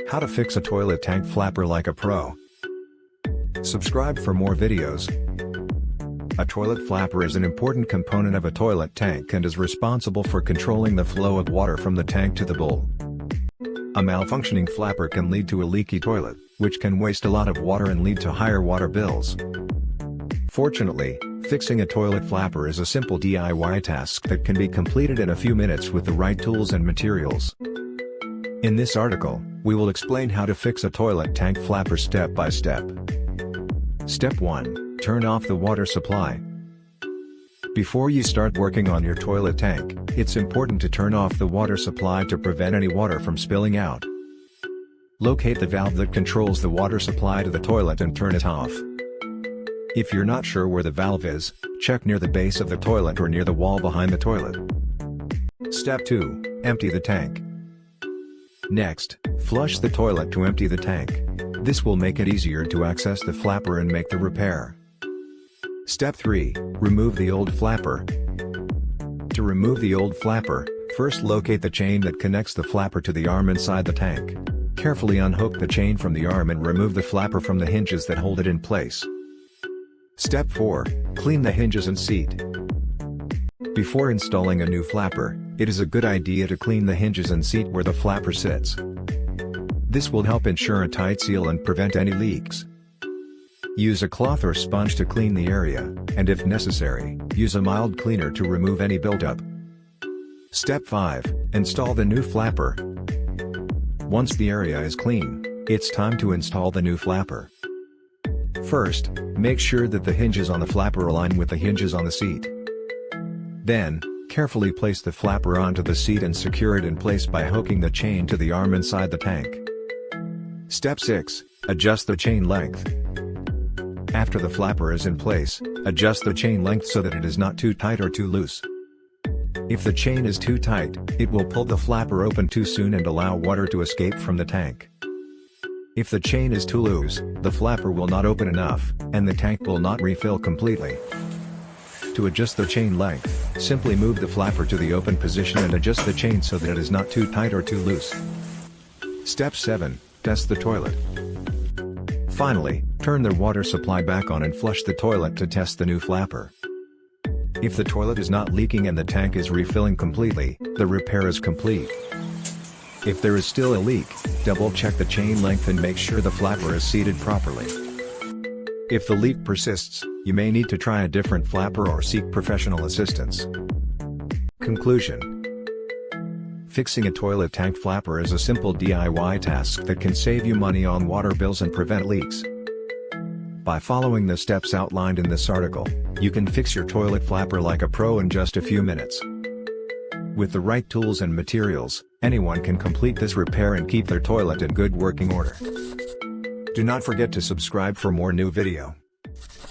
How to fix a toilet tank flapper like a pro. Subscribe for more videos. A toilet flapper is an important component of a toilet tank and is responsible for controlling the flow of water from the tank to the bowl. A malfunctioning flapper can lead to a leaky toilet, which can waste a lot of water and lead to higher water bills. Fortunately, fixing a toilet flapper is a simple DIY task that can be completed in a few minutes with the right tools and materials. In this article, we will explain how to fix a toilet tank flapper step by step. Step 1. Turn off the water supply. Before you start working on your toilet tank, it's important to turn off the water supply to prevent any water from spilling out. Locate the valve that controls the water supply to the toilet and turn it off. If you're not sure where the valve is, check near the base of the toilet or near the wall behind the toilet. Step 2. Empty the tank. Next, flush the toilet to empty the tank. This will make it easier to access the flapper and make the repair. Step 3. Remove the old flapper. To remove the old flapper, first locate the chain that connects the flapper to the arm inside the tank. Carefully unhook the chain from the arm and remove the flapper from the hinges that hold it in place. Step 4. Clean the hinges and seat. Before installing a new flapper, it is a good idea to clean the hinges and seat where the flapper sits. This will help ensure a tight seal and prevent any leaks. Use a cloth or sponge to clean the area, and if necessary, use a mild cleaner to remove any buildup. Step 5. Install the new flapper. Once the area is clean, it's time to install the new flapper. First, make sure that the hinges on the flapper align with the hinges on the seat. Then, carefully place the flapper onto the seat and secure it in place by hooking the chain to the arm inside the tank. Step 6. Adjust the chain length. After the flapper is in place, adjust the chain length so that it is not too tight or too loose. If the chain is too tight, it will pull the flapper open too soon and allow water to escape from the tank. If the chain is too loose, the flapper will not open enough, and the tank will not refill completely. To adjust the chain length, simply move the flapper to the open position and adjust the chain so that it is not too tight or too loose. Step 7. Test the toilet. Finally, turn the water supply back on and flush the toilet to test the new flapper. If the toilet is not leaking and the tank is refilling completely, the repair is complete. If there is still a leak, double-check the chain length and make sure the flapper is seated properly. If the leak persists, you may need to try a different flapper or seek professional assistance. Conclusion. Fixing a toilet tank flapper is a simple DIY task that can save you money on water bills and prevent leaks. By following the steps outlined in this article, you can fix your toilet flapper like a pro in just a few minutes. With the right tools and materials, anyone can complete this repair and keep their toilet in good working order. Do not forget to subscribe for more new video.